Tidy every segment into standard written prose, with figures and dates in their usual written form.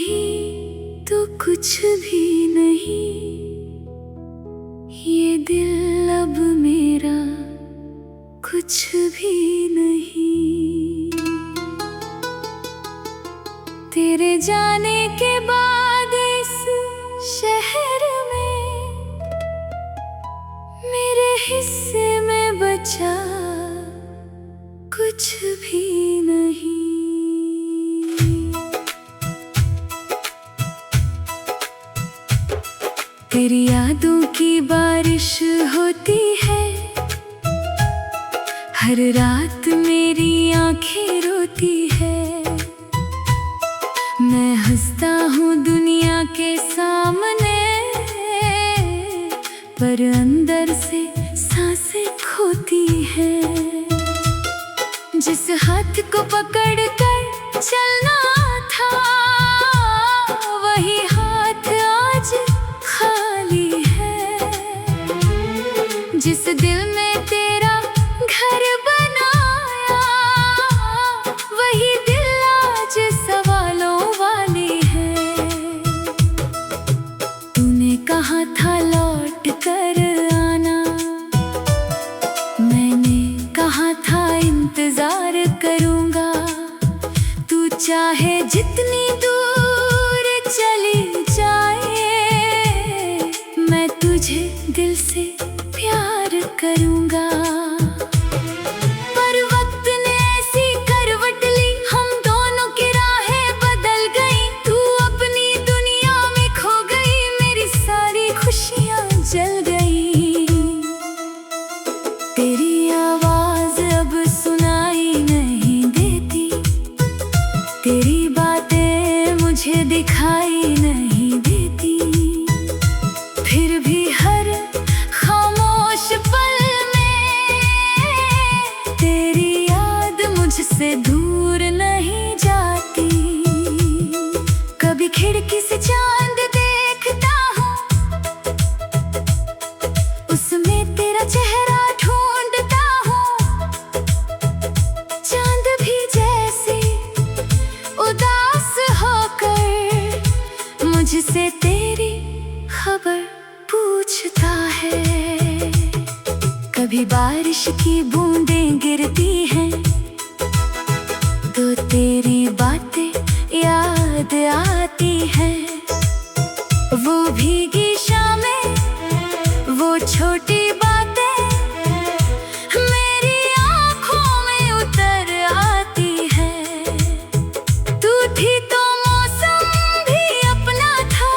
नहीं तो कुछ भी नहीं, ये दिल अब मेरा कुछ भी नहीं। तेरे जाने के बाद इस शहर में मेरे हिस्से में बचा कुछ भी नहीं। तेरी यादों की बारिश होती है, हर रात मेरी आंखें रोती है। मैं हंसता हूँ दुनिया के सामने, पर अंदर से सांसें खोती है। जिस हाथ को पकड़ कर चलना था, वही हाथ आज खाली है। जिस दिल में तेरा घर बनाया, वही दिल आज सवालों वाली है। तूने कहा था लौट कर आना, मैंने कहा था इंतजार करूंगा। तू चाहे जितनी दूर चली जाए, मैं तुझे दिल से प्यार करूंगा। पर वक्त ने ऐसी करवट ली, हम दोनों की राहें बदल गई। तू अपनी दुनिया में खो गई, मेरी सारी खुशियां जल गई। तेरी आवाज अब सुनाई नहीं देती, तेरी बातें मुझे दिखाई नहीं देती। फिर भी हर खामोश पल में तेरी याद मुझसे दूर नहीं जाती। कभी खिड़की से चांद देखता हूँ, उसमें तेरा चेहरा ढूंढता हूँ। चांद भी जैसे उदास होकर मुझसे तेरी खबर पूछता है। कभी बारिश की बूंदें गिरती हैं, तो तेरी बातें याद आती हैं। वो भीगी शामें, वो छोटी बातें मेरी आँखों में उतर आती हैं। तू थी तो मौसम भी अपना था,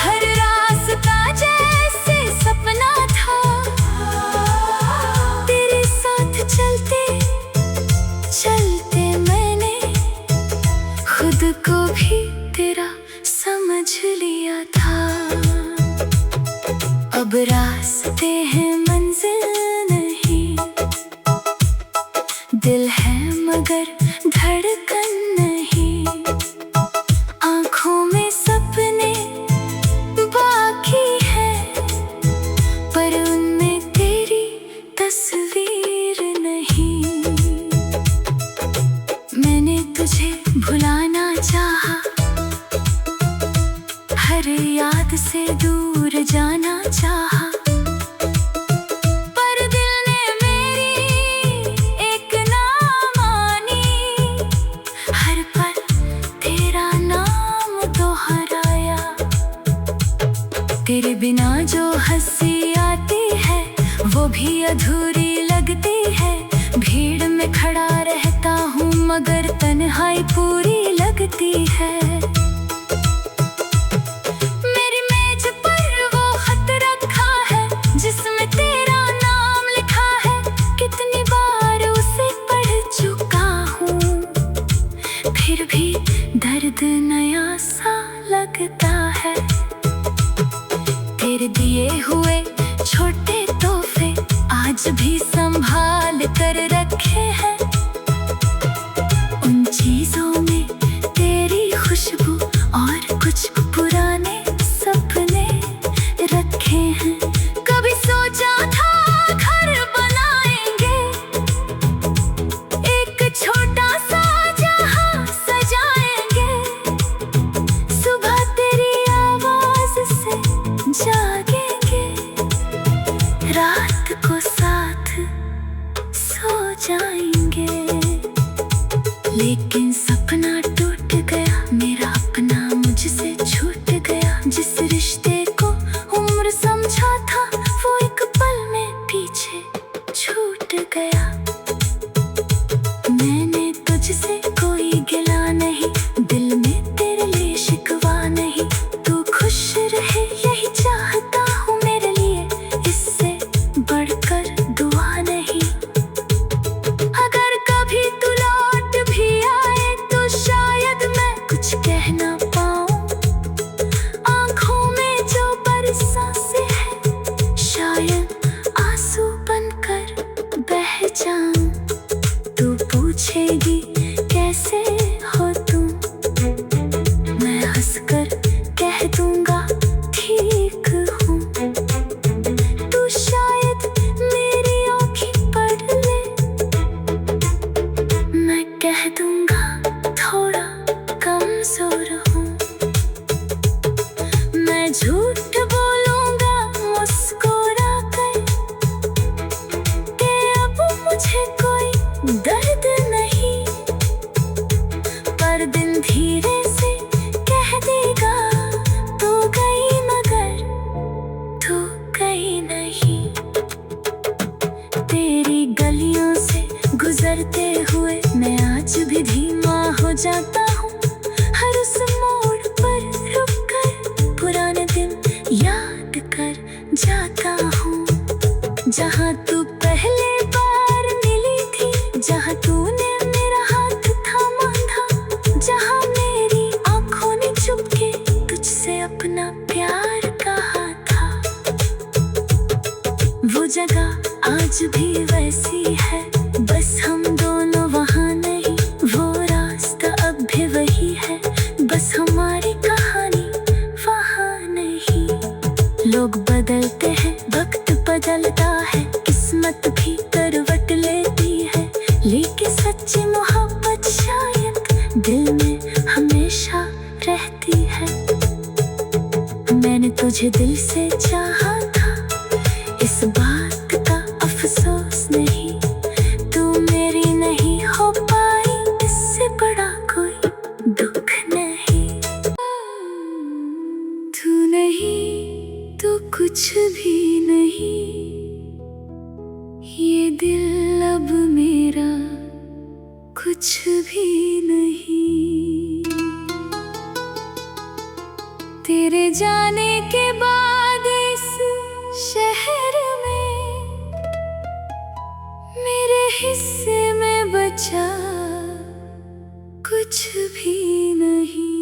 हर रास्ता जैसे सपना था। तेरे साथ चलते चलते मैंने खुद को भी तेरा समझ लिया था। अब रास्ते हैं मंजिल नहीं, दिल है मगर धड़कन नहीं। आँखों में सपने बाकी हैं, पर उनमें तेरी तस्वीर नहीं। मैंने तुझे भुलाना चाहा, हर याद से दूर जाना चाहा। पर दिल ने मेरी एक ना मानी, हर पल तेरा नाम दोहराया। तेरे बिना जो हंसी आती है, वो भी अधूरी लगती है। भीड़ में खड़ा रहता हूँ, मगर तन्हाई पूरी लगती है। मेरी मेज पर वो खत रखा है, जिसमें तेरा नाम लिखा है। कितनी बार उसे पढ़ चुका हूँ, फिर भी दर्द नया सा लगता है। तेरे दिए हुए छोटे तोहफे आज भी संभाल कर रखे हैं। उन चीजों में तेरी खुशबू और कुछ पुराने सपने रखे हैं। कभी सोचा था घर बनाएंगे, एक छोटा सा जहां सजाएंगे। लेकिन सपना टूट गया, मेरा अपना मुझसे छूट गया। जिस रिश्ते को उम्र समझा था वो एक पल में पीछे छूट गया। मैंने तुझसे कोई गिला नहीं, दिल में तेरे लिए शिकवा नहीं। तू खुश रहे यही चाहता हूँ मेरे लिए, इससे बढ़कर दुआ नहीं। अगर कभी तू लौट भी आए तो शायद मैं कुछ कह ना पाऊँ। आँखों में जो बरसाते हैं शायद आंसू बनकर बह जाऊं। तू पूछेगी कैसे हो तुम, मैं हंसकर कह दूंगा ठीक हूँ। तू शायद मेरी आँखें पढ़ ले, मैं कह दूंगा थोड़ा कमजोर हूँ। मैं झूठ बोलूंगा मुस्कुरा कर कि अब मुझे कोई दर्द नहीं। पर दिन धीरे से कह देगा तू गई मगर तू गई नहीं। तेरी गलियों से गुजरते हुए मैं आज भी धीमा हो जाता हूँ। हर उस मोड़ पर रुक कर पुराने दिन याद कर जाता हूँ। जहाँ तू पहले बार मिली थी, जहाँ तूने मेरा हाथ थामा था, जहाँ मेरी आँखों ने चुपके तुझसे अपना प्यार कहा था, वो जगह आज भी वैसी है, बस हम दोनों वहाँ नहीं। वो रास्ता अब भी वही है, बस हमारी कहानी वहाँ नहीं। लोग बदलते हैं, वक्त बदलता है, किस्मत भी करवट लेती है, लेकिन सच्ची मोहब्बत शायद दिल में हमेशा रहती है। मैंने तुझे दिल से चाहा था, इस बात का अफसोस नहीं। तू मेरी नहीं हो पाई, इससे बड़ा कोई दुख नहीं। तू नहीं तो कुछ भी नहीं, ये दिल अब मेरा कुछ भी नहीं। तेरे जाने के बाद इस शहर में मेरे हिस्से में बचा कुछ भी नहीं।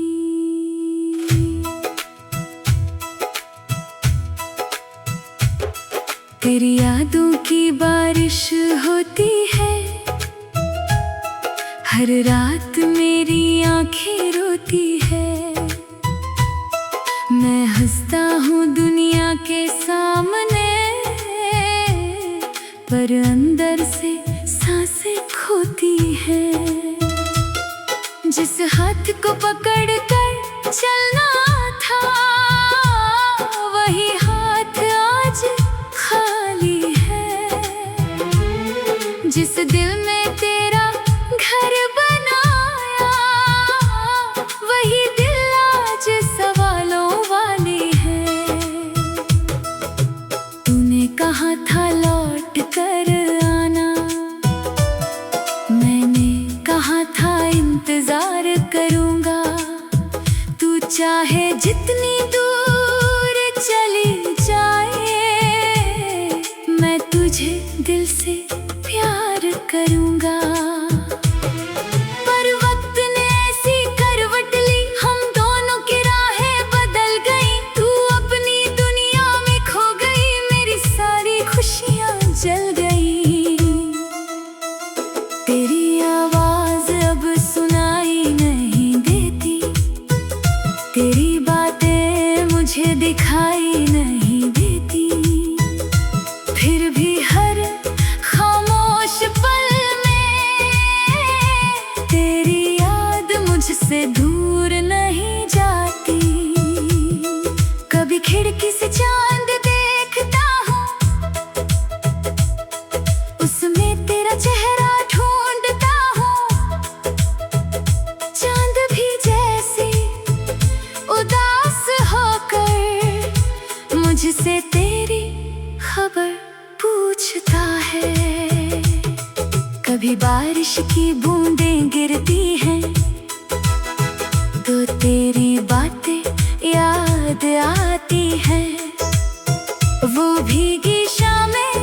तेरी यादों की बारिश होती है, हर रात मेरी आंखें रोती है। मैं हंसता हूँ दुनिया के सामने, पर अंदर से सांसें खोती है। जिस हाथ को पकड़ कर चलना था वही हाथ आज खाली है। जिस दिल में तेरा घर बनाया वही दिल आज सवालों वाली है। तूने कहा था लौट कर आना, मैंने कहा था इंतजार करूंगा। तू चाहे जितनी दूर चली जाए, मैं तुझे दिल से प्यार करूंगा। पर वक्त ने ऐसी करवट ली, हम दोनों की राहें बदल गई। तू अपनी दुनिया में खो गई, मेरी सारी खुशियां जल गई। तेरी आवाज अब सुनाई नहीं देती, तेरी बातें मुझे दिखाई नहीं देती। फिर भी हर खामोश पल में कभी बारिश की बूंदें गिरती हैं तो तेरी बातें याद आती हैं। वो भीगी शामें,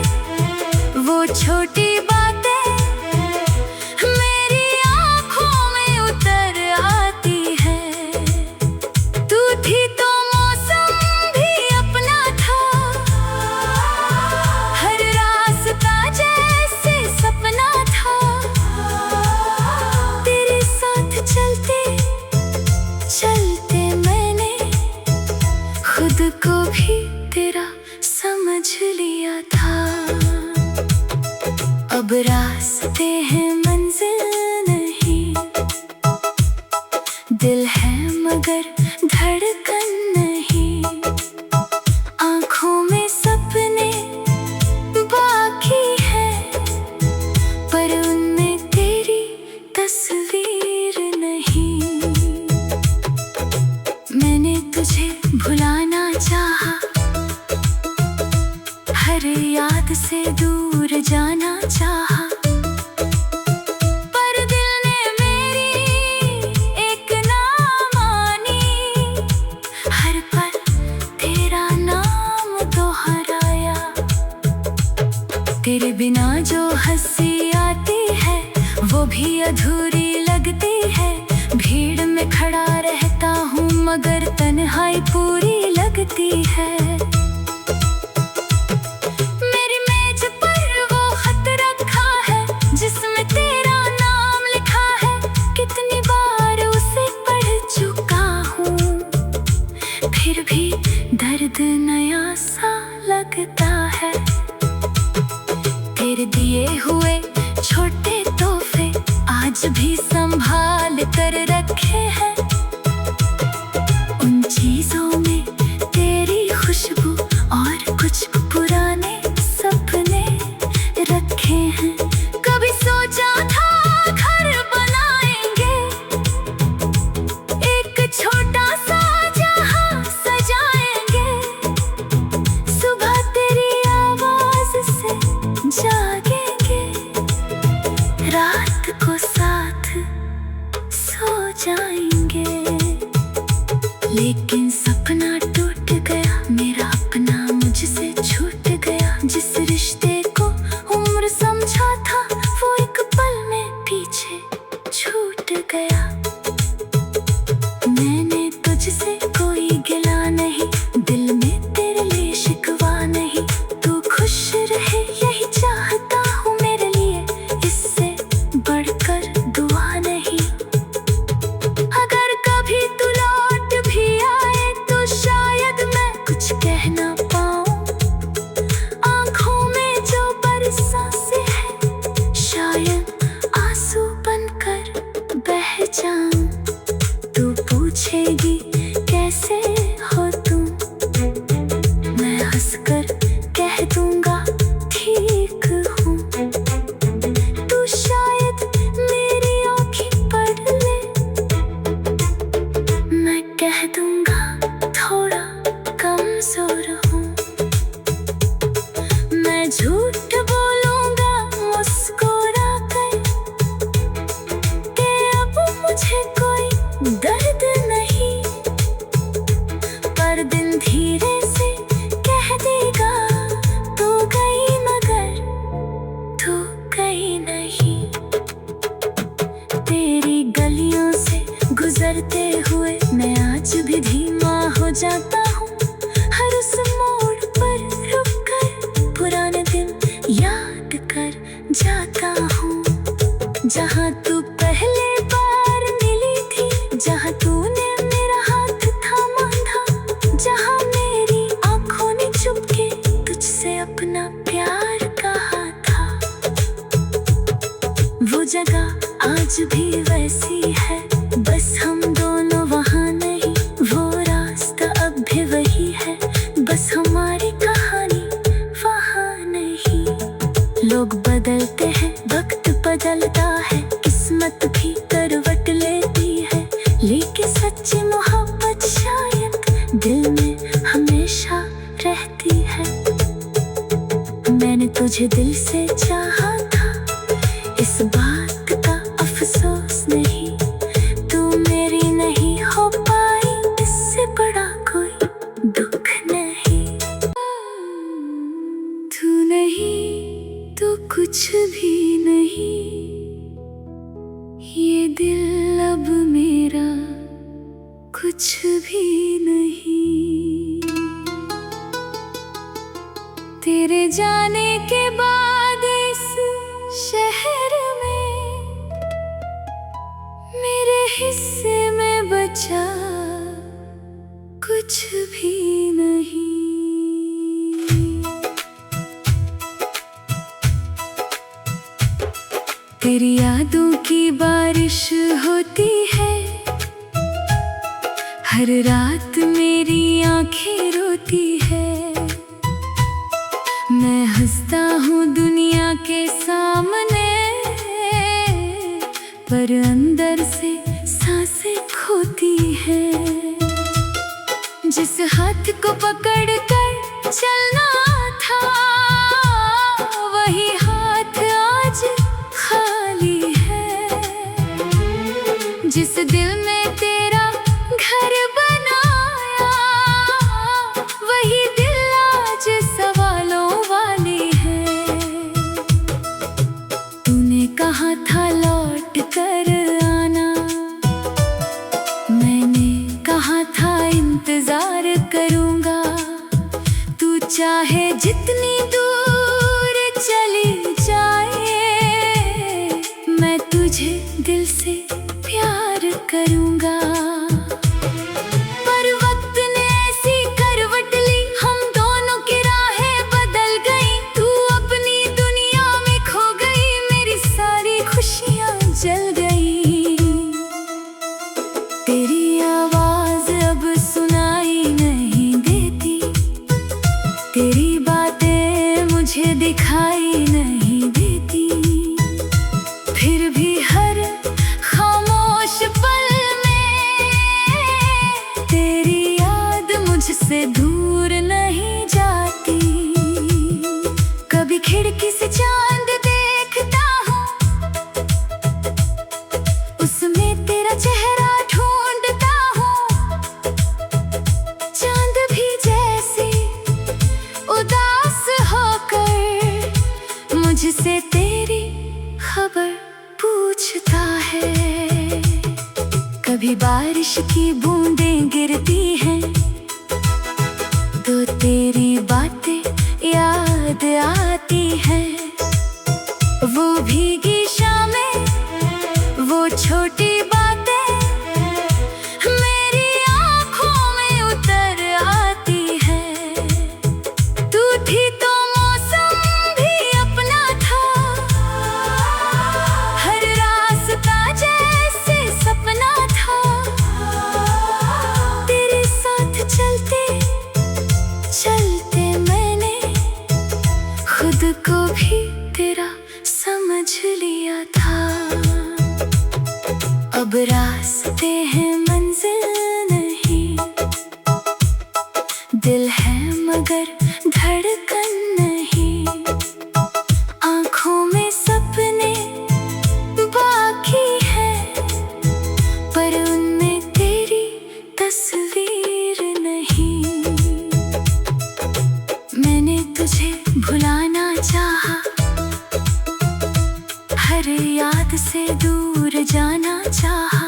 वो छोटी बातें मेरी आँखों में उतर आती हैं। तू थी तो मौसम भी अपना था, हर रास्ता जैसे सपना था। तेरे साथ चलते चलते मैंने खुद को भी तेरा समझ लिया था। अब रास्ते हैं मंजिल नहीं, दिल है मगर धड़कन नहीं। आँखों में सपने बाकी है पर उनमें तेरी तस्वीर नहीं। मैंने तुझे भुलाना चाहा, हर याद से दूर जाना चाहा, पर दिल ने मेरी एक ना मानी। हर पल तेरा नाम दोहराया। तेरे बिना जो हंसी आती है वो भी अधूरी लगती है। भीड़ में खड़ा रहता हूँ मगर तन्हाई पूरी लगती है। मेरी मेज पर वो खत रखा है जिसमें तेरा नाम लिखा है। कितनी बार उसे पढ़ चुका हूँ फिर भी दर्द नया सा लगता है। तेरे दिए हुए छोटे तोहफे आज भी संभाल कर रखे हैं। उन चीजों में तेरी खुशबू और कुछ पुराने सपने रखे हैं। कभी सोचा था घर बनाएंगे, एक छोटा सा जहां सजाएंगे। सुबह तेरी आवाज से जागेंगे, रात को साथ सो जाएंगे। लेकिन सपना टूट गया, मेरा अपना मुझसे छूट गया। जिस रिश्ते को उम्र समझा था वो एक पल में पीछे छूट गया। मैंने तुझसे कोई गिला नहीं, दिल में तेरे लिए शिकवा नहीं। तू खुश रहे यही चाहता हूँ मेरे लिए, इससे बढ़कर दुआ नहीं। अगर कभी तू लौट भी आए तो शायद मैं कुछ कह ना पाऊँ। आँखों में जो बरसाते हैं शायद आंसू बनकर बह जाऊं। तू पूछेगी कैसे हो तुम, मैं हंसकर कह दूंगा ठीक हूँ। तू शायद मेरी आँखें पढ़ ले, मैं कह दूंगा थोड़ा कमजोर हूँ। मैं झूठ बोलूंगा मुस्कुरा कर कि अब मुझे कोई दर्द नहीं। पर दिन धीरे से कह देगा तू गई मगर तू गई नहीं। तेरी गलियों से गुजरते हुए मैं आज भी धीमा हो जाता हूँ। हर उस मोड़ पर रुक कर पुराने दिन याद कर जाता हूँ। जहाँ तू पहले बार मिली थी, जहाँ तूने मेरा हाथ थामा था, जहाँ मेरी आँखों ने चुपके तुझसे अपना प्यार कहा था। वो जगह आज भी वैसी है, बस हम दोनों वहाँ नहीं। वो रास्ता अब भी वही है, बस हमारी कहानी वहाँ नहीं। लोग बदलते हैं, वक्त बदलता है, किस्मत भी करवट लेती है। लेकिन सच्ची मोहब्बत शायद दिल में हमेशा रहती है। मैंने तुझे दिल से चाहा था, इस बात पास नहीं, तू मेरी नहीं हो पाई, इससे बड़ा कोई दुख नहीं। तू नहीं तो कुछ भी नहीं, ये दिल अब मेरा कुछ भी नहीं। तेरे जाने के बाद इस शहर में मेरे हिस्से में बचा कुछ भी नहीं। तेरी यादों की बारिश होती है, हर रात मेरी आंखें रोती है। मैं हंसता हूँ दुनिया के सामने, पर अंदर से सांसें खोती है। जिस हाथ को पकड़ कर चलना था, वही हाथ आज खाली है। जिस दिल में तेरा घर बनाया, वही दिल आज सवालों वाली है। तूने कहा था लौट कर आना, मैंने कहा था इंतजार करूंगा। तू चाहे जितनी दूर चली जाए, मैं तुझे दिल से प्यार करूंगा। पर वक्त ने ऐसी करवट ली, हम दोनों की राहें बदल गई। तू अपनी दुनिया में खो गई, मेरी सारी खुशियां जल गई। तेरी आवाज अब सुनाई नहीं देती, तेरी बातें मुझे दिखाई नहीं देती। फिर भी हर खामोश पल में तेरी याद मुझसे दूर नहीं जाती। कभी खिड़की से चांद देखता हूँ, उसमें तेरा चेहरा ढूंढता हूँ। चांद भी जैसे उदास होकर मुझसे तेरी खबर पूछता है। कभी बारिश की बूंदें गिरती हैं, तो तेरी बातें याद आती हैं। वो भीगी शामें, वो छोटी बातें मेरी आँखों में उतर आती हैं। तू थी तो मौसम भी अपना था, हर रास्ता जैसे सपना था। तेरे साथ चलते चलते मैंने खुद को भी तेरा समझ लिया था। अब रास्ते हैं मंजिल नहीं, दिल है मगर धड़कन नहीं। आँखों में सपने बाकी हैं, पर उनमें तेरी तस्वीर नहीं। मैंने तुझे भुलाना चाहा, हर याद से दूर जाना चाहा।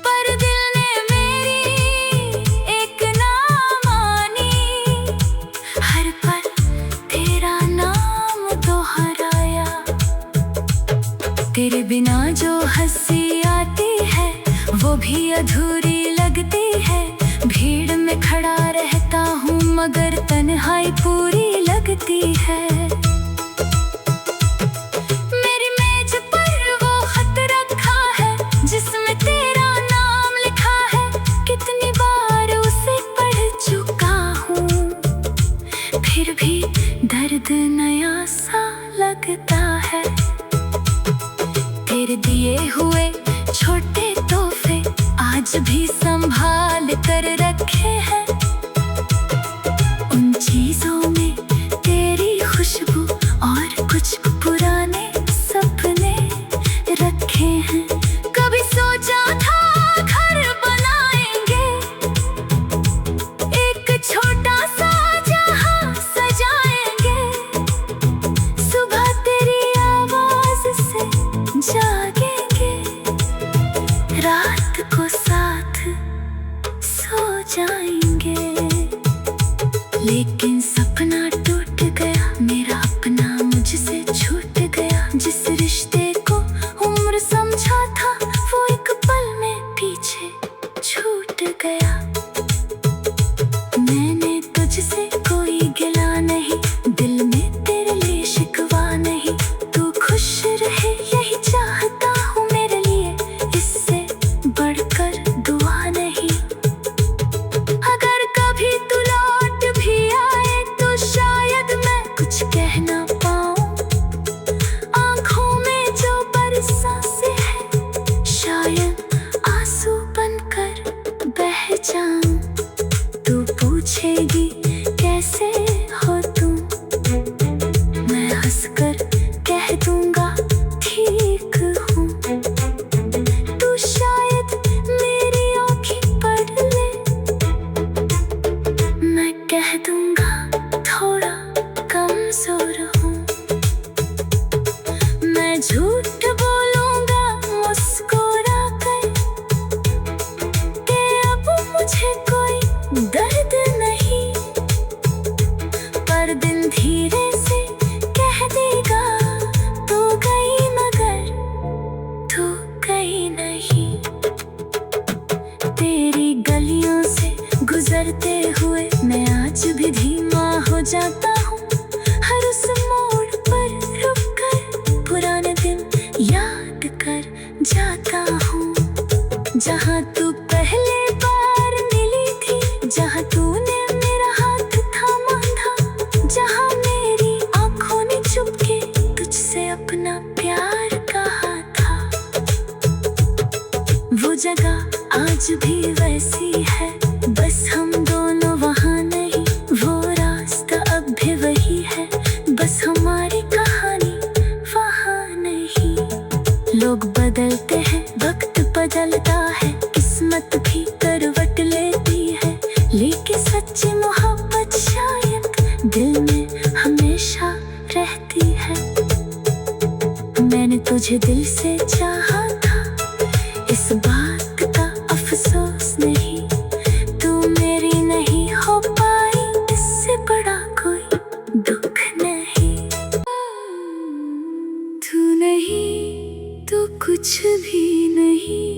पर दिल ने मेरी एक ना मानी, हर पल तेरा नाम दोहराया। तेरे बिना जो हंसी आती है, वो भी अधूरी लगती है। भीड़ में खड़ा रहता हूँ, मगर तन्हाई पूरी लगती है। मेरी मेज पर वो खत रखा है, जिसमें तेरा नाम लिखा है। कितनी बार उसे पढ़ चुका हूँ, फिर भी दर्द नया सा लगता है। तेरे दिए हुए छोटे तोहफे आज भी संभाल कर रखे हैं। उन चीजों में तेरी खुशबू और कुछ पुराने सपने रखे आए हैं। कभी सोचा था घर बनाएंगे, एक छोटा सा जहां सजाएंगे। सुबह तेरी आवाज से जागेंगे, रात को साथ सो जाएंगे। लेकिन सपना टूट गया, मेरा अपना मुझसे छूट गया। जिस रिश्ते को उम्र समझा था, वो एक पल में पीछे छूट गया। मैंने तुझसे कोई गिला नहीं, दिल में तेरे लिए शिकवा नहीं। तू खुश रहे यही चाहता हूँ मेरे लिए, इससे बढ़कर दुआ नहीं। अगर कभी तू लौट भी आए तो शायद मैं कुछ कह ना पाऊं। आंखों में जो बरसाते हैं, शायद आंसू बनकर बह जाऊं। तू पूछेगी कैसे हो तुम, मैं हंसकर कह दूंगा ठीक हूँ। तू शायद मेरी आँखें पढ़ ले, मैं कह दूंगा थोड़ा कमजोर हूँ। मैं झूठ बोलूंगा मुस्कुरा कर कि अब मुझे कोई दर्द नहीं। पर दिन धीरे से कह देगा तू गई मगर तू गई नहीं। तेरी गलियों से गुजरते हुए मैं आज भी धीमा हो जाता हूँ। हर उस मोड़ पर रुक कर पुराने दिन याद कर जाता हूँ। जहाँ तू पहले बार मिली थी, जहाँ तूने मेरा हाथ थामा था, जहाँ मेरी आँखों ने चुपके तुझसे अपना प्यार कहा था। वो जगह आज भी वैसी है, बस हम दोनों वहाँ नहीं। वो रास्ता अब भी वही है, बस हमारी कहानी वहाँ नहीं। लोग बदलते हैं, वक्त बदलता है, किस्मत भी करवट लेती है। लेकिन सच्ची मोहब्बत शायद दिल में हमेशा रहती है। मैंने तुझे दिल से चाहा था, इस बात का अफसोस नहीं। तू मेरी नहीं हो पाई, इससे बड़ा कोई दुख नहीं। तू नहीं तो कुछ भी नहीं,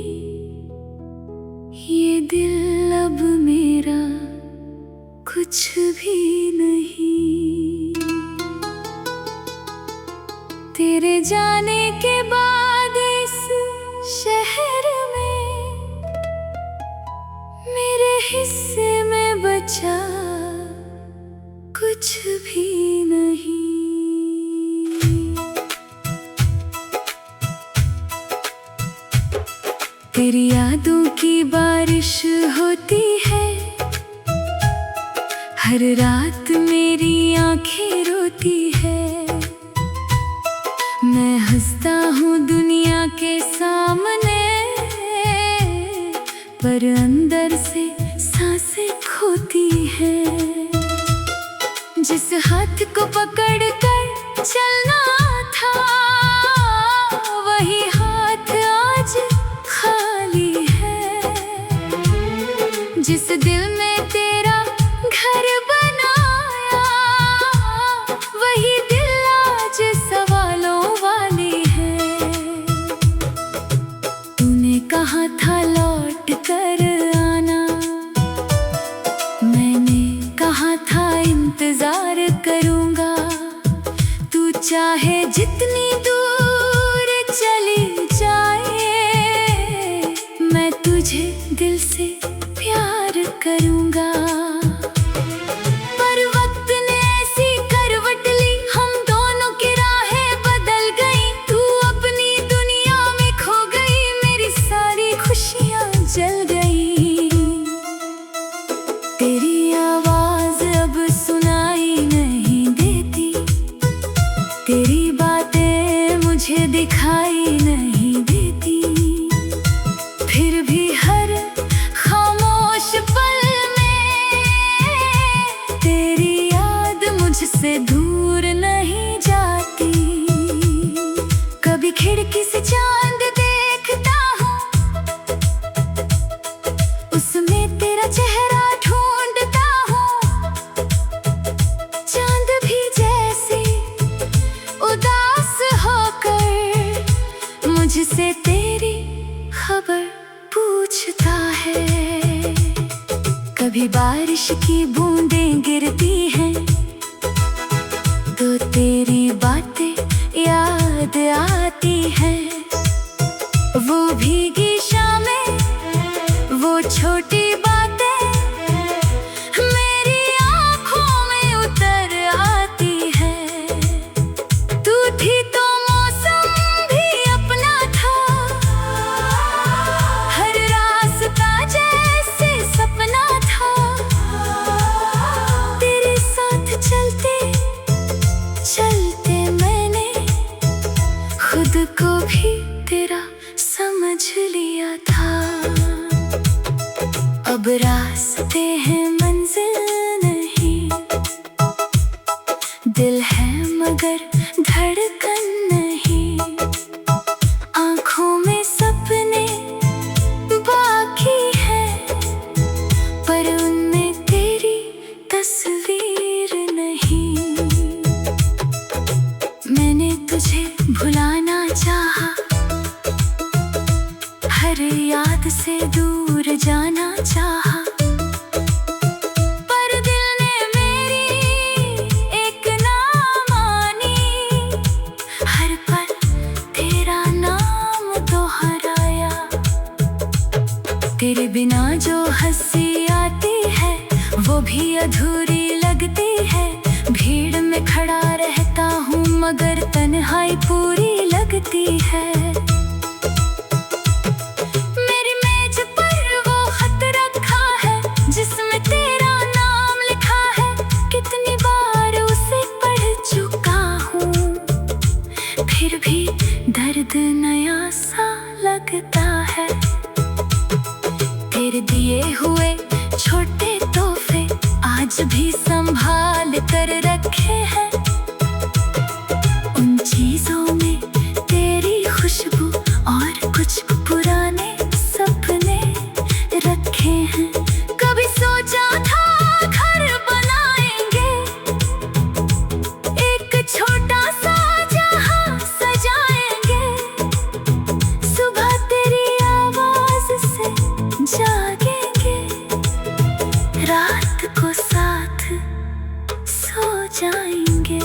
ये दिल अब मेरा कुछ भी नहीं। तेरे जाने के बाद इस शहर में मेरे हिस्से में बचा कुछ भी नहीं। तेरी यादों की बारिश होती है, हर रात मेरी आंखें रोती है। मैं हंसता हूँ दुनिया के सामने, पर अंदर से सांसें खोती है। जिस हाथ को पकड़ कर चलना था, वही हाथ आज खाली है। जिस दिल में तेरा घर बनाया, वही दिल आज सवालों वाली है। तूने कहा था लौट कर आना, मैंने कहा था इंतजार करूंगा। तू चाहे जितनी दूर चली जाए, मैं तुझे दिल से प्यार करूंगा। पर वक्त ने ऐसी करवट ली, हम दोनों की राहें बदल गई। तू अपनी दुनिया में खो गई, मेरी सारी खुशियां जल गई। तेरी आवाज अब सुनाई नहीं देती, तेरी बातें कभी बारिश की बूंदें गिरती हैं तो तेरी बातें याद आती हैं। वो भीगी शामें, वो छोटी बातें मेरी आँखों में उतर आती हैं। तू थी तो मौसम भी अपना था, हर रास्ता जैसे सपना था। तेरे साथ चलते चलते मैंने खुद को भी तेरा समझ लिया था। अब रास्ते हैं मंजिल नहीं, दिल है मगर धड़कन नहीं। आँखों में सपने बाकी हैं पर उनमें तेरी तस्वीर नहीं। मैंने तुझे भुलाना चाहा, हर याद से दूर जाना चाहा, पर दिल ने मेरी एक ना मानी। हर पल तेरा नाम दोहराया। तेरे बिना जो हंसी आती है वो भी अधूरी लगती है। भीड़ में खड़ा रहता हूँ मगर तन्हाई पूरी लगती है। मेरी मेज पर वो खत रखा है जिसमें तेरा नाम लिखा है। कितनी बार उसे पढ़ चुका हूँ, फिर भी दर्द नया सा लगता है। तेरे दिए हुए छोटे तोहफे आज भी संभाल कर रखे हैं। उन चीजों में तेरी खुशबू और कुछ पुराने सपने रखे हैं। कभी सोचा था घर बनाएंगे, एक छोटा सा जहां सजाएंगे। सुबह तेरी आवाज से जागेंगे, रात को साथ सो जाएंगे।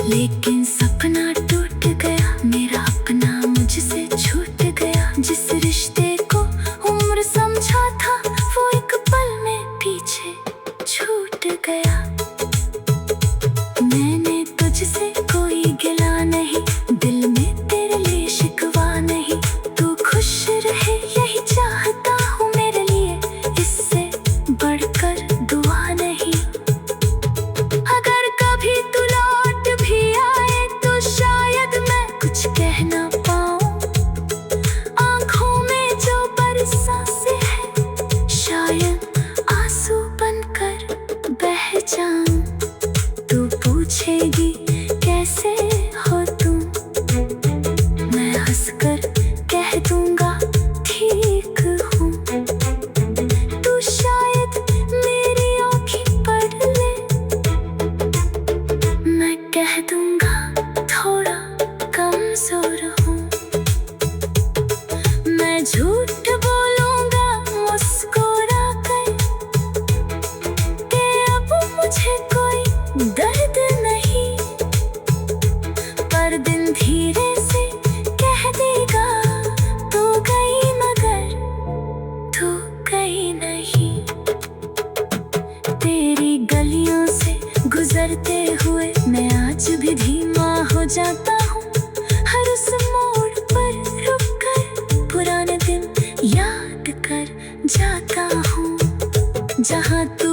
लेकिन सपना टूट गया, मेरा अपना मुझसे छूट गया। जिस रिश्ते को उम्र समझा था वो एक पल में पीछे छूट गया। मैंने तुझसे कोई गिला नहीं, दिल में तेरे लिए शिकवा नहीं। तू खुश रहे यही चाहता हूँ मेरे लिए, इससे बढ़कर दुआ नहीं। अगर कभी तू लौट भी आए तो शायद मैं कुछ कह ना पाऊँ। आँखों में जो बरसाते हैं शायद आंसू बनकर बह जाऊं। तू पूछेगी कैसे हो तुम, मैं हंसकर कह दूंगा ठीक हूँ। तू शायद मेरी आँखें पढ़ ले, मैं कह दूंगा थोड़ा कमजोर हूँ। मैं झूठ बोलूंगा मुस्कुरा कर कि अब मुझे कोई दर्द नहीं। पर दिन धीरे से कह देगा तू गई मगर तू गई नहीं। तेरी गलियों से गुजरते हुए मैं आज भी धीमा हो जाता हूँ। हर उस मोड़ पर रुक कर पुराने दिन याद कर जाता हूँ, जहाँ तू